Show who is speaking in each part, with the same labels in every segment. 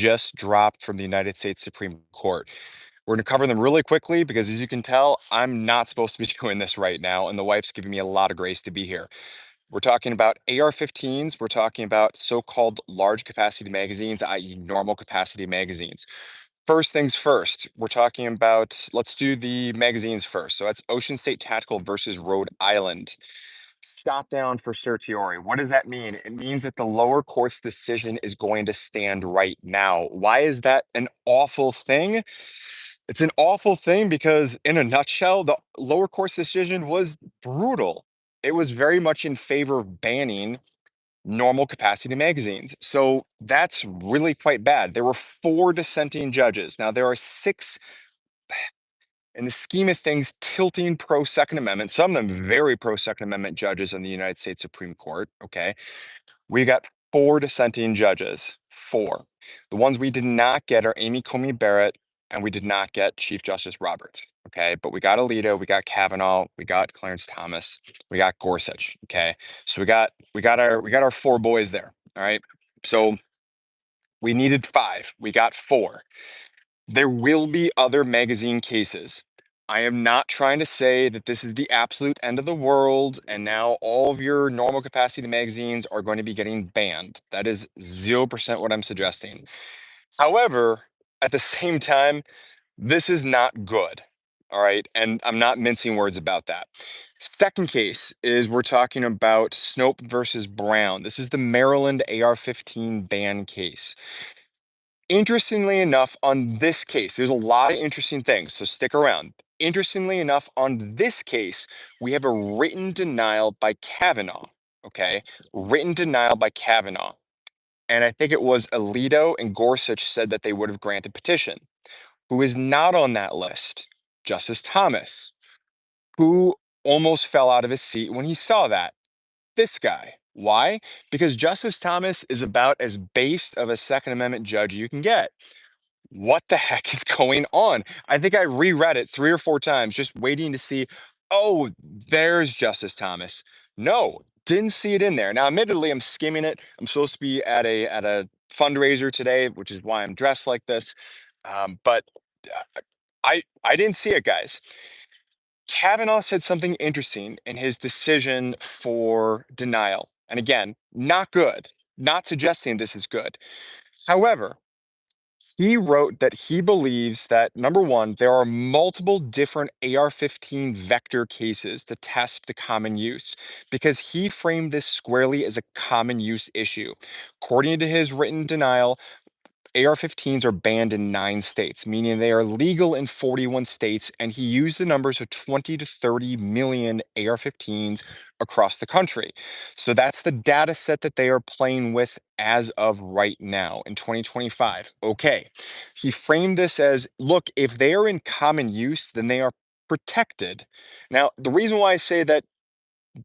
Speaker 1: just dropped from the United States Supreme Court. We're going to cover them really quickly because, as you can tell, I'm not supposed to be doing this right now, and the wife's giving me a lot of grace to be here. We're talking about AR-15s. We're talking about so-called large capacity magazines, i.e. normal capacity magazines. First things first, we're talking about, let's do the magazines first. So that's Ocean State Tactical versus Rhode Island. Stop down for certiorari. What does that mean? It means that the lower court's decision is going to stand right now. Why is that an awful thing? It's an awful thing because, in a nutshell, the lower court's decision was brutal. It was very much in favor of banning normal capacity magazines. So that's really quite bad. There were 4 dissenting judges. Now, there are 6 in the scheme of things tilting pro Second Amendment, some of them very pro Second Amendment judges in the United States Supreme Court. Okay. We got 4 dissenting judges. 4. The ones we did not get are Amy Coney Barrett, and we did not get Chief Justice Roberts. Okay. But we got Alito, we got Kavanaugh, we got Clarence Thomas, we got Gorsuch. Okay. So we got our 4 boys there. All right. So we needed 5. We got 4. There will be other magazine cases. I am not trying to say that this is the absolute end of the world and now all of your normal capacity magazines are going to be getting banned. That is 0% what I'm suggesting. However, at the same time, this is not good. All right. And I'm not mincing words about that. Second case is we're talking about Snope versus Brown. This is the Maryland AR-15 ban case. Interestingly enough, on this case, there's a lot of interesting things, so stick around. Interestingly enough, on this case, we have a written denial by Kavanaugh. Okay, written denial by Kavanaugh. And I think it was Alito and Gorsuch said that they would have granted petition. Who is not on that list? Justice Thomas, who almost fell out of his seat when he saw that. This guy. Why? Because Justice Thomas is about as based of a Second Amendment judge you can get. What the heck is going on? I think I reread it 3 or 4 times, just waiting to see, oh, there's Justice Thomas. No, didn't see it in there. Now, admittedly, I'm skimming it. I'm supposed to be at a fundraiser today, which is why I'm dressed like this. But I didn't see it, guys. Kavanaugh said something interesting in his decision for denial. And again, not good, not suggesting this is good. However, he wrote that he believes that number one, there are multiple different AR-15 vector cases to test the common use because he framed this squarely as a common use issue. According to his written denial, AR-15s are banned in 9 states, meaning they are legal in 41 states, and he used the numbers of 20 to 30 million AR-15s across the country. So that's the data set that they are playing with as of right now in 2025. Okay. He framed this as, look, if they are in common use, then they are protected. Now, the reason why I say that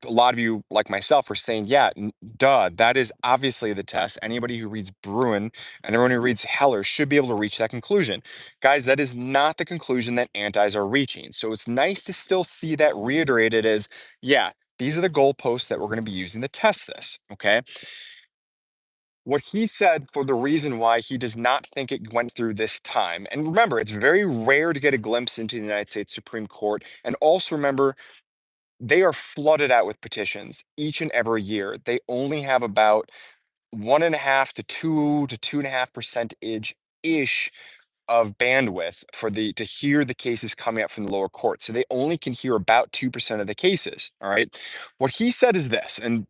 Speaker 1: a lot of you, like myself, are saying, yeah, duh, that is obviously the test. Anybody who reads Bruin and everyone who reads Heller should be able to reach that conclusion. Guys, that is not the conclusion that antis are reaching. So it's nice to still see that reiterated as, yeah, these are the goalposts that we're going to be using to test this. Okay. What he said for the reason why he does not think it went through this time. And remember, it's very rare to get a glimpse into the United States Supreme Court. And also remember, they are flooded out with petitions each and every year. They only have about 1.5 to 2.5% ish of bandwidth for to hear the cases coming up from the lower court. So they only can hear about 2% of the cases. All right. What he said is this, and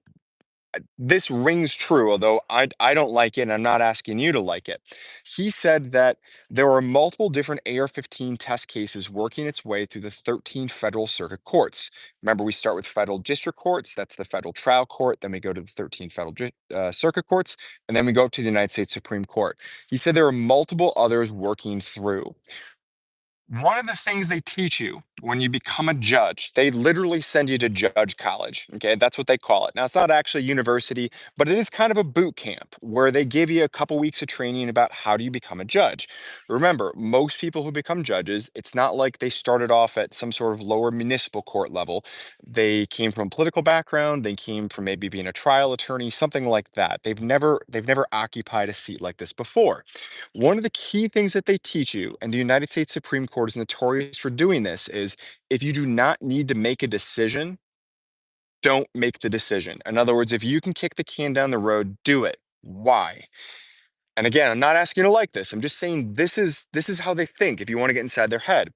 Speaker 1: this rings true, although I don't like it, and I'm not asking you to like it. He said that there are multiple different AR-15 test cases working its way through the 13 federal circuit courts. Remember, we start with federal district courts, that's the federal trial court, then we go to the 13 federal circuit courts, and then we go up to the United States Supreme Court. He said there are multiple others working through. One of the things they teach you when you become a judge, they literally send you to judge college. Okay, that's what they call it. Now, it's not actually university, but it is kind of a boot camp where they give you a couple weeks of training about how do you become a judge. Remember, most people who become judges, it's not like they started off at some sort of lower municipal court level. They came from a political background, they came from maybe being a trial attorney, something like that. They've never occupied a seat like this before. One of the key things that they teach you, and the United States Supreme Court is notorious for doing this, is if you do not need to make a decision, don't make the decision. In other words, if you can kick the can down the road, do it. Why? And again, I'm not asking you to like this. I'm just saying this is how they think if you want to get inside their head.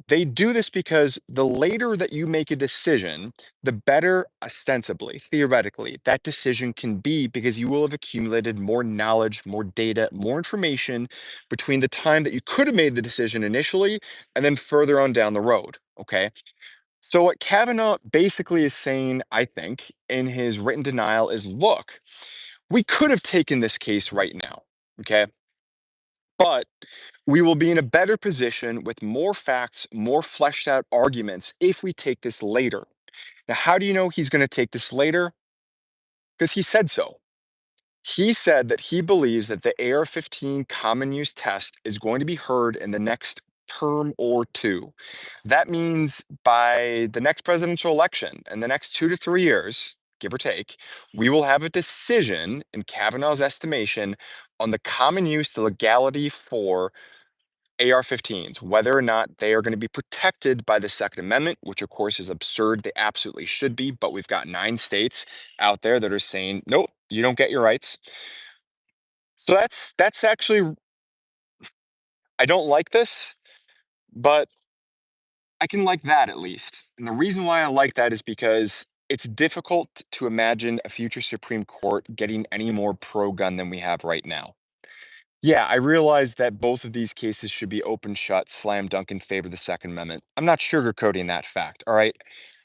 Speaker 1: They do this because the later that you make a decision, the better, ostensibly, theoretically, that decision can be because you will have accumulated more knowledge, more data, more information between the time that you could have made the decision initially and then further on down the road. Okay. So, what Kavanaugh basically is saying, I think, in his written denial is look, we could have taken this case right now. Okay. But we will be in a better position with more facts, more fleshed out arguments if we take this later. Now, how do you know he's going to take this later? Because he said so. He said that he believes that the AR-15 common use test is going to be heard in the next term or two. That means by the next presidential election, in the next 2 to 3 years, give or take, we will have a decision in Kavanaugh's estimation on the common use, the legality for AR-15s, whether or not they are going to be protected by the Second Amendment, which of course is absurd. They absolutely should be, but we've got 9 states out there that are saying, nope, you don't get your rights. So that's actually, I don't like this, but I can like that at least. And the reason why I like that is because it's difficult to imagine a future Supreme Court getting any more pro-gun than we have right now. Yeah, I realize that both of these cases should be open shut, slam dunk in favor of the Second Amendment. I'm not sugarcoating that fact. All right.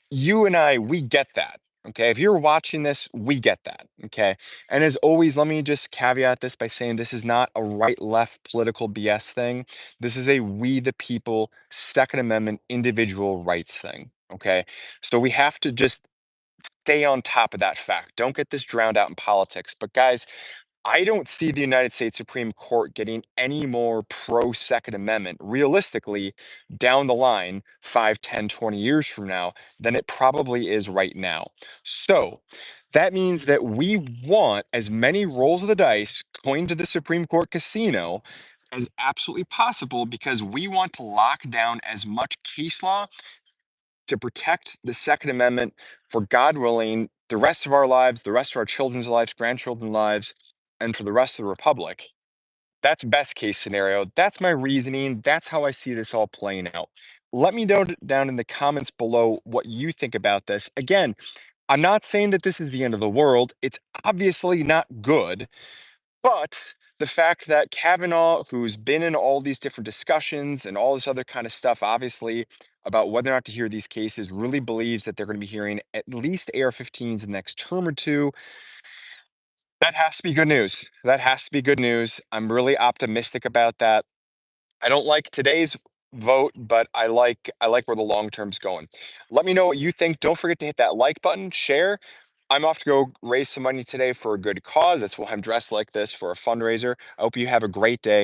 Speaker 1: You and I, we get that. Okay. If you're watching this, we get that. Okay. And as always, let me just caveat this by saying this is not a right left political BS thing. This is a we the people, Second Amendment, individual rights thing. Okay. So we have to just stay on top of that fact. Don't get this drowned out in politics. But guys, I don't see the United States Supreme Court getting any more pro Second Amendment realistically down the line 5, 10, 20 years from now than it probably is right now. So that means that we want as many rolls of the dice going to the Supreme Court casino as absolutely possible because we want to lock down as much case law to protect the Second Amendment for God willing, the rest of our lives, the rest of our children's lives, grandchildren's lives, and for the rest of the Republic. That's best case scenario. That's my reasoning. That's how I see this all playing out. Let me know down in the comments below what you think about this. Again, I'm not saying that this is the end of the world. It's obviously not good, but the fact that Kavanaugh, who's been in all these different discussions and all this other kind of stuff, obviously, about whether or not to hear these cases, really believes that they're going to be hearing at least AR-15s in the next term or two. That has to be good news. That has to be good news. I'm really optimistic about that. I don't like today's vote, but I like where the long term's going. Let me know what you think. Don't forget to hit that like button, share. I'm off to go raise some money today for a good cause. That's why I'm dressed like this for a fundraiser. I hope you have a great day.